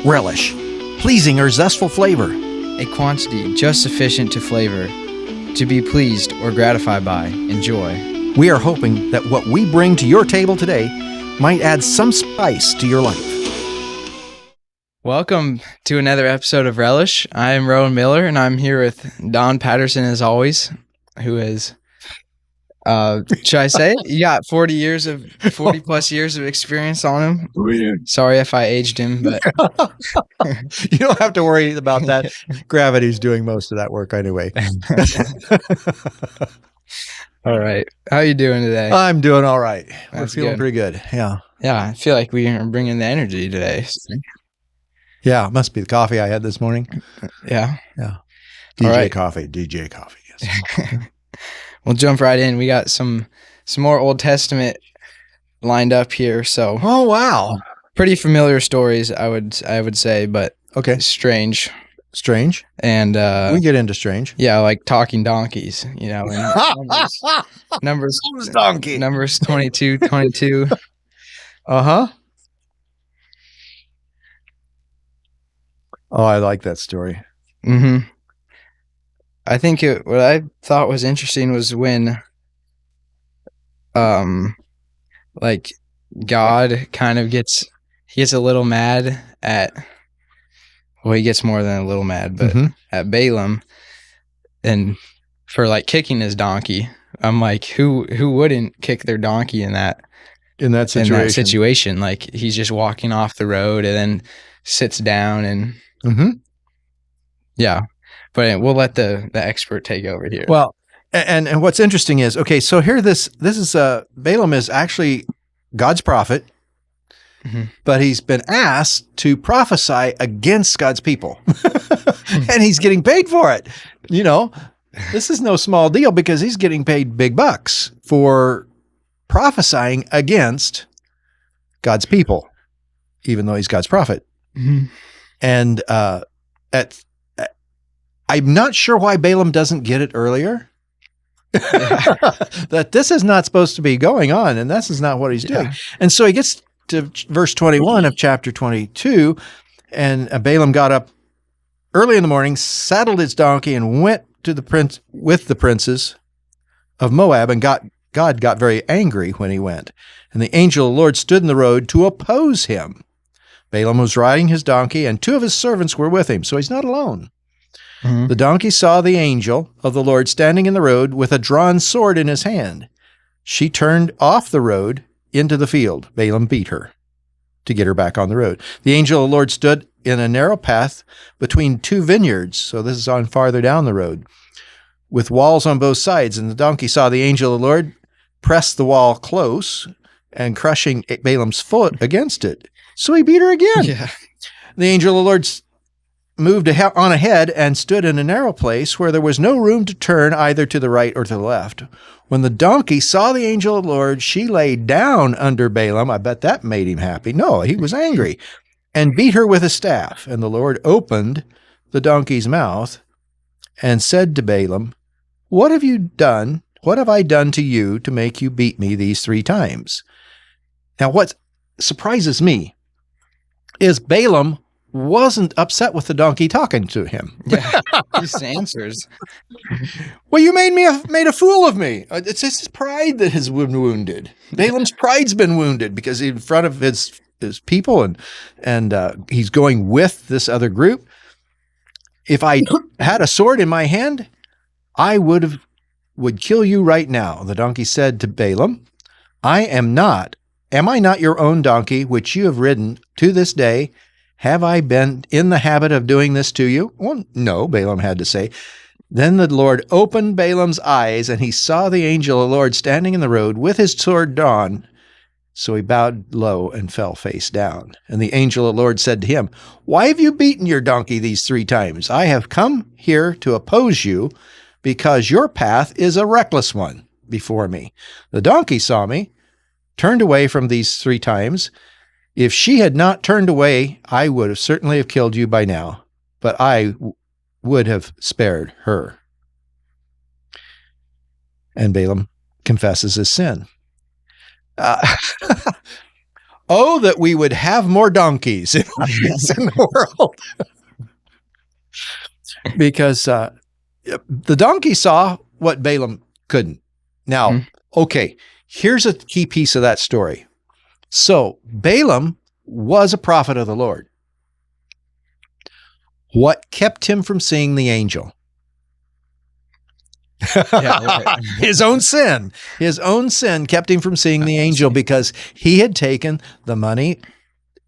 Relish, pleasing or zestful flavor. A quantity just sufficient to flavor, to be pleased or gratified by, enjoy. We are hoping that what we bring to your table today might add some spice to your life. Welcome to another episode of Relish. I am Rowan Miller, and I'm here with Don Patterson as always, who is, should I say, you got 40 plus years of experience on him. Weird. Sorry if I aged him, but You don't have to worry about that. Gravity's doing most of that work anyway. all right. How you doing today? I'm doing all right. We're That's feeling good. pretty good. Yeah. Yeah, I feel like we are bringing the energy today. Yeah, it must be the coffee I had this morning. Yeah. Yeah. All right. DJ coffee. Yes. We'll jump right in. We got some more Old Testament lined up here, so Oh, wow. pretty familiar stories, I would say, but Okay. strange. We And get into strange. yeah, like talking donkeys, you know, and numbers Donkey. numbers 22. Uh-huh. Oh, I like that story. Mm-hmm. I think what I thought was interesting was when like God kind of gets a little mad at, well, he gets more than a little mad, but at Balaam, and for like kicking his donkey. I'm like, who wouldn't kick their donkey in that situation? Like, he's just walking off the road and then sits down and yeah. But we'll let the expert take over here. Well, and what's interesting is, okay, so here this is Balaam is actually God's prophet, but he's been asked to prophesy against God's people. And he's getting paid for it. You know, this is no small deal because he's getting paid big bucks for prophesying against God's people, even though he's God's prophet. And I'm not sure why Balaam doesn't get it earlier. That this is not supposed to be going on, and this is not what he's doing. And so he gets to verse 21 of chapter 22, and Balaam got up early in the morning, saddled his donkey, and went to the prince with the princes of Moab, and God got very angry when he went. And the angel of the Lord stood in the road to oppose him. Balaam was riding his donkey, and two of his servants were with him, so he's not alone. The donkey saw the angel of the Lord standing in the road with a drawn sword in his hand. She turned off the road into the field. Balaam beat her to get her back on the road. The angel of the Lord stood in a narrow path between two vineyards, so this is on farther down the road, with walls on both sides. And the donkey saw the angel of the Lord press the wall close and crushing Balaam's foot against it. So he beat her again. Yeah. The angel of the Lord moved on ahead and stood in a narrow place where there was no room to turn either to the right or to the left. When the donkey saw the angel of the Lord, she lay down under Balaam. I bet that made him happy. No, he was angry, and beat her with a staff. And the Lord opened the donkey's mouth and said to Balaam, "What have you done? What have I done to you to make you beat me these 3 times?" Now, what surprises me is Balaam wasn't upset with the donkey talking to him. Yeah. Just answers. Well, you made a fool of me. It's his pride that has been wounded. Balaam's pride's been wounded because he's in front of his people, and he's going with this other group. If I had a sword in my hand, I would kill you right now. The donkey said to Balaam, am I not your own donkey, which you have ridden to this day? Have I been in the habit of doing this to you? Well, no, Balaam had to say. Then the Lord opened Balaam's eyes, and he saw the angel of the Lord standing in the road with his sword drawn. So he bowed low and fell face down. And the angel of the Lord said to him, "Why have you beaten your donkey these 3 times? I have come here to oppose you because your path is a reckless one before me. The donkey saw me, turned away from these 3 times. If she had not turned away, I would have certainly have killed you by now, but I would have spared her." And Balaam confesses his sin. Oh, that we would have more donkeys in the world. Because the donkey saw what Balaam couldn't. Now, okay, here's a key piece of that story. So Balaam was a prophet of the Lord. What kept him from seeing the angel? His own sin. His own sin kept him from seeing the angel because he had taken the money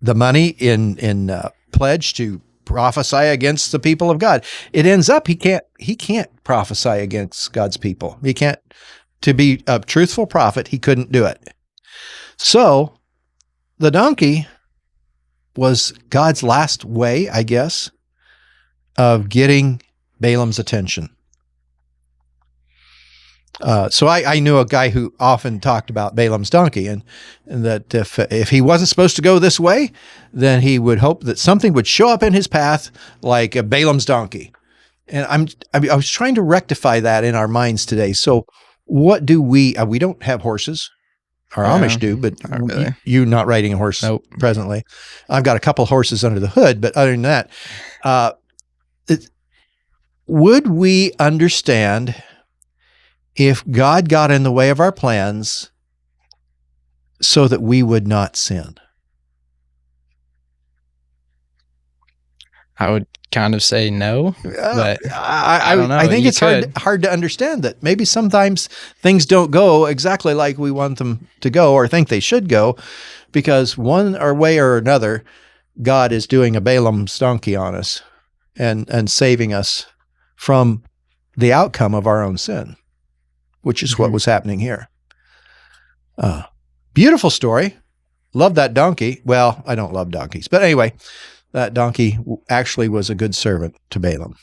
in pledge to prophesy against the people of God. It ends up he can't prophesy against God's people. He can't. To be a truthful prophet, he couldn't do it. So the donkey was God's last way, I guess, of getting Balaam's attention. So I knew a guy who often talked about Balaam's donkey, and that if he wasn't supposed to go this way, then he would hope that something would show up in his path like a Balaam's donkey. And I was trying to rectify that in our minds today. So what do we don't have horses. Our Amish do, but not really. You're not riding a horse presently. I've got a couple of horses under the hood, but other than that, would we understand if God got in the way of our plans so that we would not sin? I would kind of say no, but I don't know. I think it's hard to understand that maybe sometimes things don't go exactly like we want them to go or think they should go, because one way or another, God is doing a Balaam's donkey on us and saving us from the outcome of our own sin, which is what was happening here. Beautiful story. Love that donkey. Well, I don't love donkeys, but anyway, that donkey actually was a good servant to Balaam.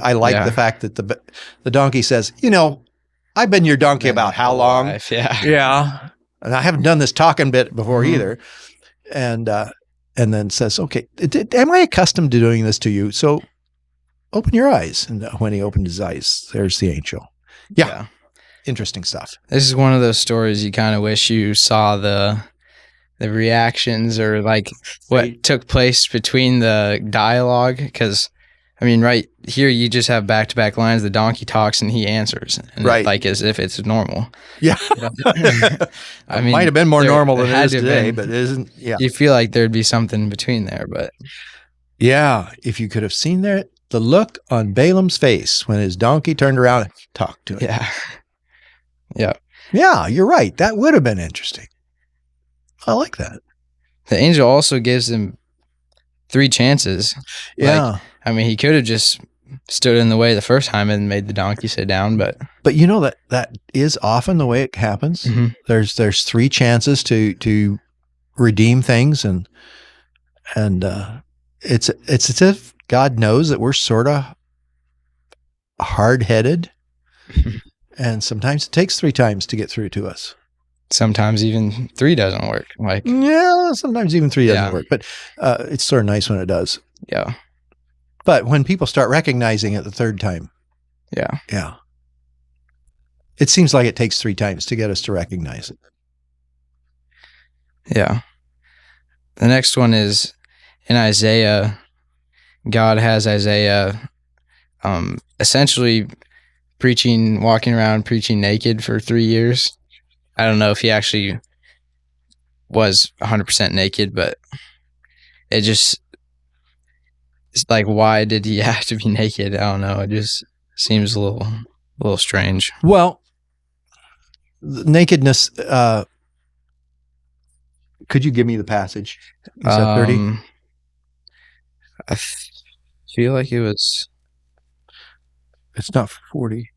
I like the fact that the donkey says, I've been your donkey about how long? Life, yeah. Yeah. And I haven't done this talking bit before either. And then says, okay, am I accustomed to doing this to you? So open your eyes. And when he opened his eyes, there's the angel. Yeah. Interesting stuff. This is one of those stories you kind of wish you saw the reactions or like what took place between the dialogue. Because, I mean, right here, you just have back-to-back lines. The donkey talks and he answers. And like as if it's normal. Yeah. I mean, might have been more normal than it is today, but it isn't. Yeah. You feel like there'd be something between there, but. Yeah. If you could have seen the look on Balaam's face when his donkey turned around and talked to him. Yeah. Yeah. Yeah, you're right. That would have been interesting. I like that. The angel also gives him 3 chances. Yeah. I mean, he could have just stood in the way the first time and made the donkey sit down, but that is often the way it happens. Mm-hmm. There's 3 chances to redeem things, and it's as if God knows that we're sort of hard-headed, and sometimes it takes 3 times to get through to us. Sometimes even 3 doesn't work. Sometimes even 3 doesn't work, but it's sort of nice when it does. Yeah. But when people start recognizing it the 3rd time, yeah, it seems like it takes 3 times to get us to recognize it. Yeah. The next one is in Isaiah. God has Isaiah essentially walking around preaching naked for 3 years. I don't know if he actually was 100% naked, but it's like, why did he have to be naked? I don't know. It just seems a little strange. Well, nakedness, could you give me the passage? Is that 30? I feel like it was. It's not 40.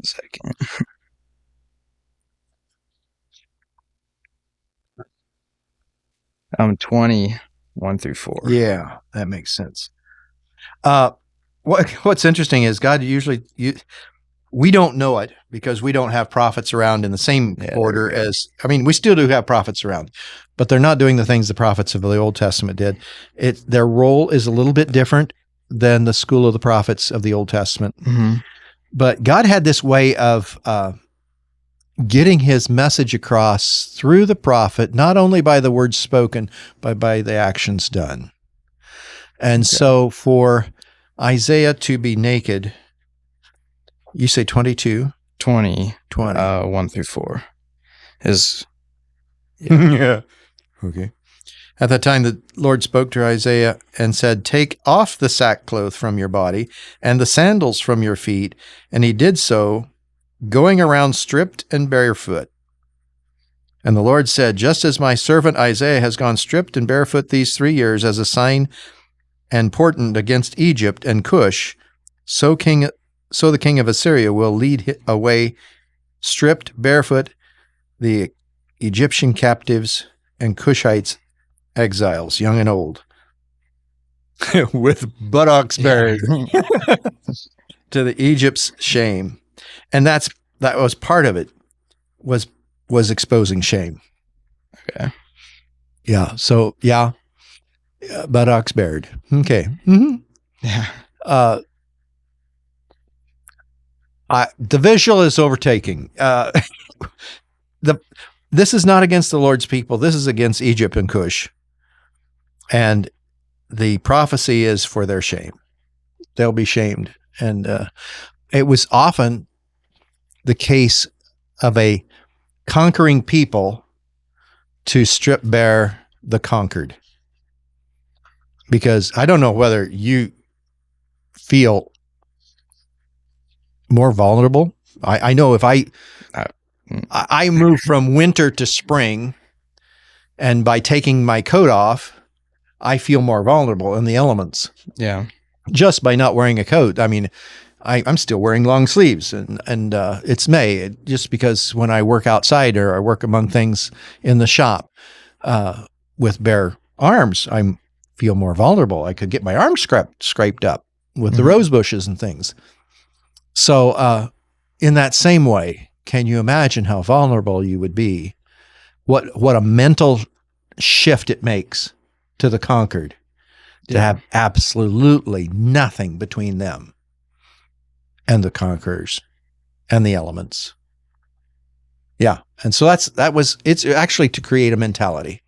Second. 21 through 4. Yeah, that makes sense. What's interesting is God usually we don't know it because we don't have prophets around in the same order as. I mean, we still do have prophets around, but they're not doing the things the prophets of the Old Testament did. Their role is a little bit different than the school of the prophets of the Old Testament. Mm-hmm. But God had this way of getting his message across through the prophet, not only by the words spoken, but by the actions done. And so for Isaiah to be naked, you say 22? 20. 20. 1 through 4 is Yeah. Okay. At that time, the Lord spoke to Isaiah and said, "Take off the sackcloth from your body and the sandals from your feet." And he did so, going around stripped and barefoot. And the Lord said, "Just as my servant Isaiah has gone stripped and barefoot these 3 years as a sign and portent against Egypt and Cush, so the king of Assyria will lead away stripped, barefoot, the Egyptian captives and Cushites exiles, young and old, with buttocks bared to the Egypt's shame." And that was part of it, was exposing shame. Okay. Yeah. So buttocks bared. Okay. Mm-hmm. Yeah. The visual is overtaking. This is not against the Lord's people. This is against Egypt and Cush. And the prophecy is for their shame. They'll be shamed. And it was often the case of a conquering people to strip bare the conquered. Because I don't know whether you feel more vulnerable. I know if I move from winter to spring, and by taking my coat off, I feel more vulnerable in the elements. Yeah. Just by not wearing a coat. I mean, I'm still wearing long sleeves, and it's May. Just because when I work outside or I work among things in the shop with bare arms, I feel more vulnerable. I could get my arms scraped up with the rose bushes and things. So in that same way, can you imagine how vulnerable you would be? What a mental shift it makes to the conquered to have absolutely nothing between them and the conquerors and the elements. Yeah. And so it's actually to create a mentality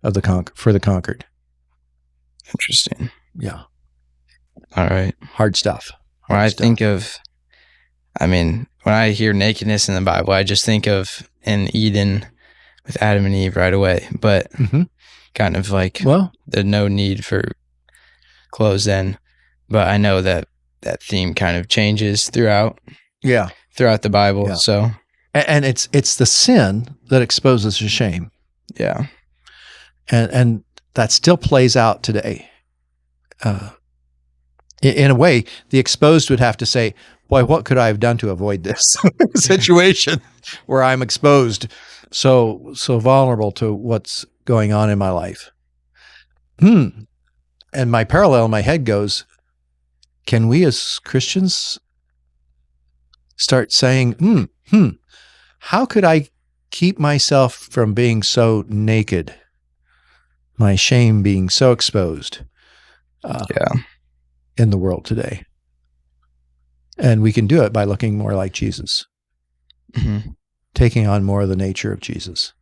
of for the conquered. Interesting. Yeah. All right. Hard stuff. When I hear nakedness in the Bible, I just think of in Eden with Adam and Eve right away, but kind of like the no need for clothes then. But I know that theme kind of changes throughout the Bible. Yeah. So, and it's the sin that exposes the shame. Yeah. And that still plays out today. In a way, the exposed would have to say, "Boy, what could I have done to avoid this situation where I'm exposed, so vulnerable to what's going on in my life?" And my parallel in my head goes, can we as Christians start saying, how could I keep myself from being so naked, my shame being so exposed in the world today? And we can do it by looking more like Jesus, taking on more of the nature of Jesus.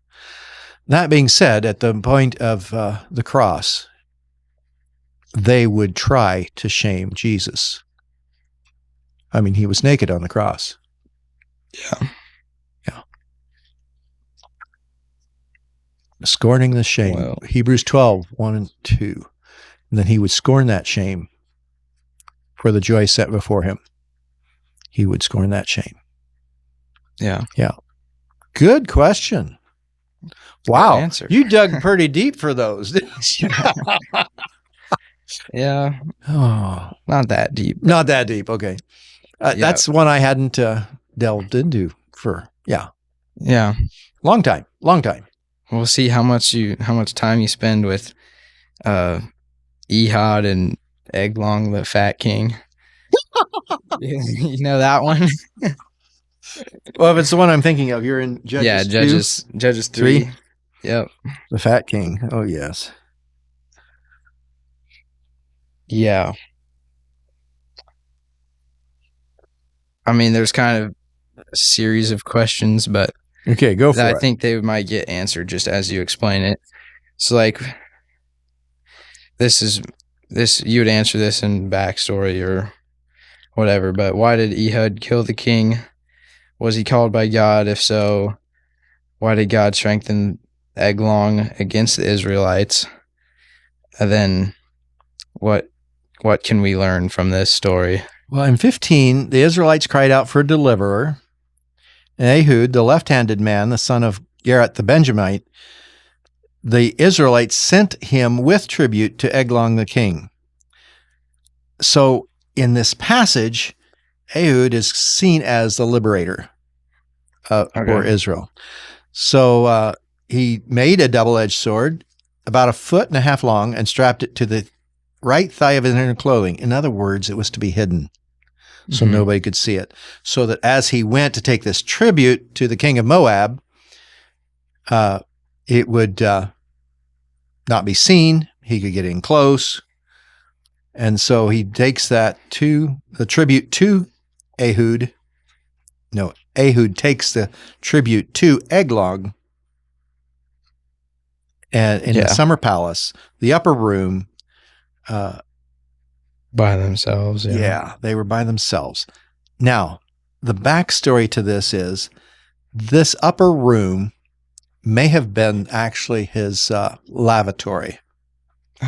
That being said, at the point of the cross, they would try to shame Jesus. I mean, he was naked on the cross. Yeah. Scorning the shame. Well, Hebrews 12, 1 and 2. And then he would scorn that shame for the joy set before him. He would scorn that shame. Yeah. Yeah. Good question. Wow. Good answer. You dug pretty deep for those, didn't you? Yeah. Oh, not that deep. Not that deep. Okay. That's one I hadn't delved into for, long time. We'll see how much time you spend with Ehud and Eglon, the Fat King. You know that one? Well, if it's the one I'm thinking of, you're in Judges 2? Judges 3. Yep. The Fat King. Oh, yes. Yeah. I mean, there's kind of a series of questions, but Okay, go for I it. think they might get answered just as you explain it. So, like, this you would answer this in backstory or whatever, but why did Ehud kill the king? Was he called by God? If so, why did God strengthen Eglon against the Israelites? And then what can we learn from this story? Well, in 15, the Israelites cried out for a deliverer. And Ehud, the left-handed man, the son of Garrett the Benjamite, the Israelites sent him with tribute to Eglon the king. So in this passage, Ehud is seen as the liberator for Israel. So he made a double-edged sword about 1.5 feet long and strapped it to the right thigh of his inner clothing. In other words, it was to be hidden so nobody could see it. So that as he went to take this tribute to the king of Moab, it would not be seen. He could get in close. And so he takes that to the tribute to Ehud. No, Ehud takes the tribute to Eglon. And in the summer palace, the upper room, by themselves. Yeah, they were by themselves. Now, the backstory to this is this upper room may have been actually his lavatory.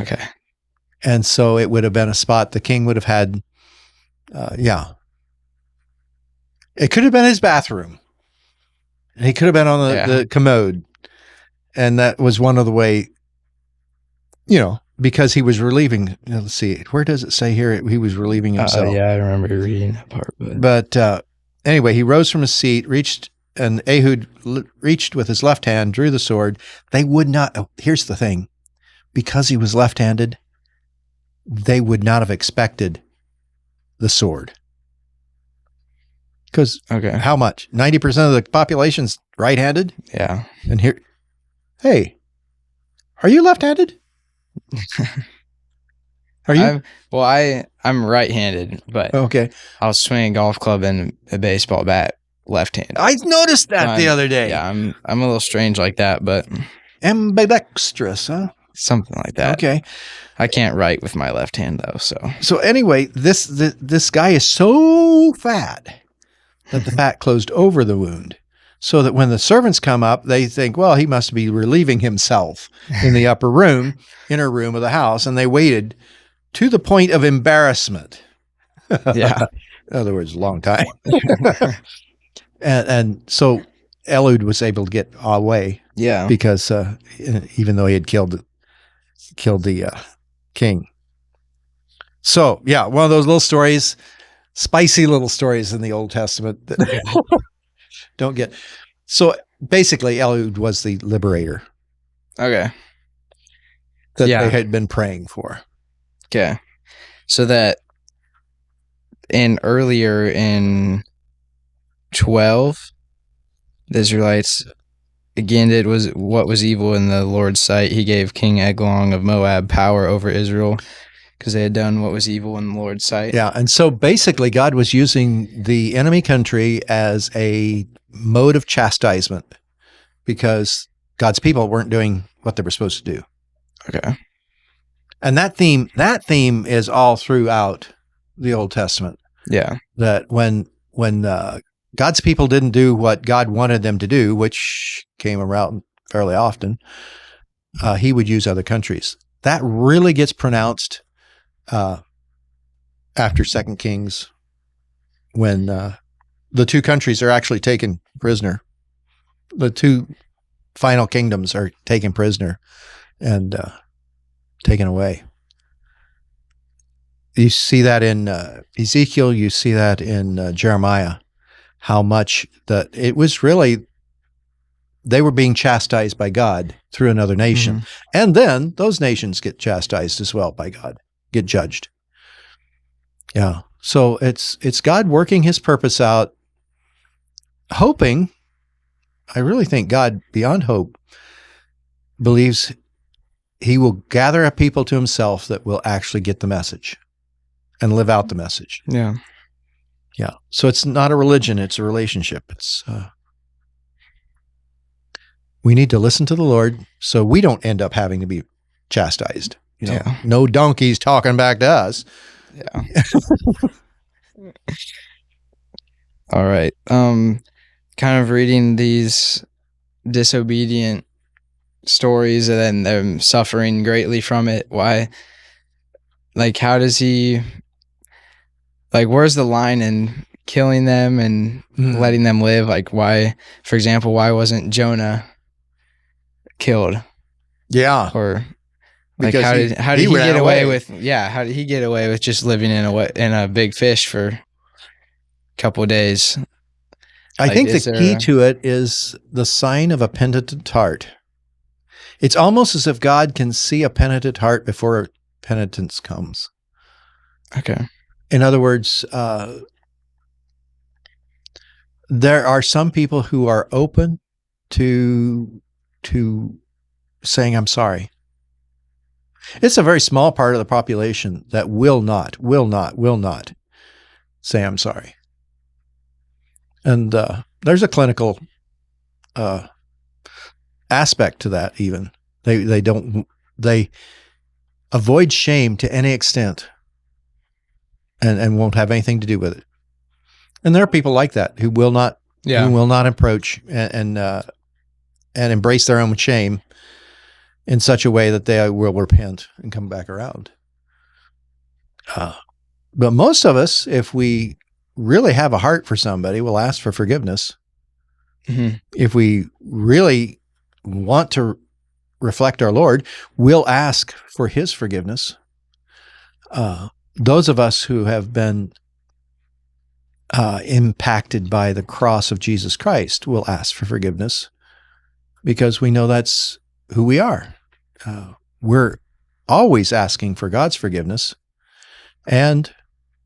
Okay. And so it would have been a spot the king would have had. It could have been his bathroom. He could have been on the commode. And that was one of the way, because he was relieving. Let's see, where does it say here? He was relieving himself. I remember reading that part. But anyway, he rose from his seat, and Ehud reached with his left hand, drew the sword. They would not. Oh, here's the thing. Because he was left-handed, they would not have expected the sword. Because how much? 90% of the population's right-handed? Yeah. And here, hey, are you left-handed? Are you? I'm right-handed, but okay. I was swinging a golf club and a baseball bat left-handed. I noticed that the other day. Yeah, I'm a little strange like that, but ambidextrous, huh? Something like that. Okay. I can't write with my left hand though, So anyway, this guy is so fat that the fat closed over the wound. So that when the servants come up, they think, well, he must be relieving himself in the upper room, inner room of the house. And they waited to the point of embarrassment. Yeah. In other words, a long time. and so Ehud was able to get away. Yeah. Because even though he had killed the king. So, yeah, one of those little stories, spicy little stories in the Old Testament that don't get. So basically, Ehud was the liberator. Okay. That they had been praying for. Okay. So that earlier in 12, the Israelites again did what was evil in the Lord's sight. He gave King Eglon of Moab power over Israel because they had done what was evil in the Lord's sight. Yeah, and so basically God was using the enemy country as a mode of chastisement because God's people weren't doing what they were supposed to do. Okay. And that theme is all throughout the Old Testament. Yeah. That when God's people didn't do what God wanted them to do, which came around fairly often, he would use other countries. That really gets pronounced after 2 Kings when the two countries are actually taken prisoner. The two final kingdoms are taken prisoner and taken away. You see that in Ezekiel, you see that in Jeremiah. How much that it was really, they were being chastised by God through another nation. Mm-hmm. And then those nations get chastised as well by God, get judged. Yeah. So it's God working his purpose out, hoping, I really think God, beyond hope, believes he will gather a people to himself that will actually get the message and live out the message. Yeah. Yeah. So it's not a religion, it's a relationship. It's we need to listen to the Lord so we don't end up having to be chastised. No donkeys talking back to us. Yeah. All right. Kind of reading these disobedient stories and then them suffering greatly from it. Why? Like, how does he, like, where's the line in killing them and letting them live? Like, why, for example, why wasn't Jonah killed? Yeah. Or like, because how did he get away with? Yeah, how did he get away with just living in a big fish for a couple of days? I think the key to it is the sign of a penitent heart. It's almost as if God can see a penitent heart before penitence comes. Okay. In other words, there are some people who are open to saying, I'm sorry. It's a very small part of the population that will not say, I'm sorry. And there's a clinical aspect to that even. They avoid shame to any extent and won't have anything to do with it. And there are people like that who will not approach and embrace their own shame in such a way that they will repent and come back around. But most of us, if we really have a heart for somebody, will ask for forgiveness. Mm-hmm. If we really want to reflect our Lord, we'll ask for his forgiveness. Those of us who have been impacted by the cross of Jesus Christ will ask for forgiveness because we know that's who we are. We're always asking for God's forgiveness, and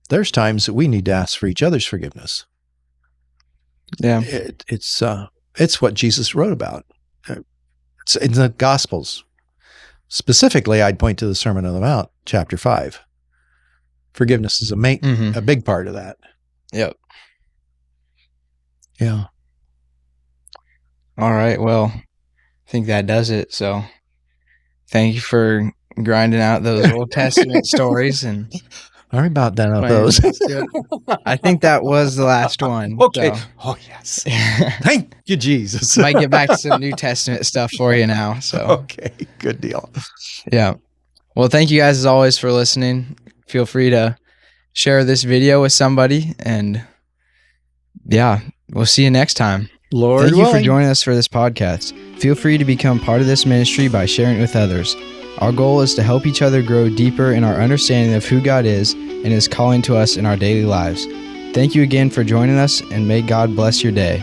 there's times that we need to ask for each other's forgiveness. Yeah, it's what Jesus wrote about. It's in the Gospels. Specifically, I'd point to the Sermon on the Mount, chapter 5. Forgiveness is a big part of that. Yep. Yeah. All right. Well, I think that does it. So thank you for grinding out those Old Testament stories. And sorry about that. Those. I think that was the last one. Okay. So. Oh, yes. Thank you, Jesus. Might get back to some New Testament stuff for you now. So. Okay. Good deal. Yeah. Well, thank you guys as always for listening. Feel free to share this video with somebody, and yeah, we'll see you next time. Lord Thank you willing. for joining us for this podcast. Feel free to become part of this ministry by sharing it with others. Our goal is to help each other grow deeper in our understanding of who God is and His calling to us in our daily lives. Thank you again for joining us, and may God bless your day.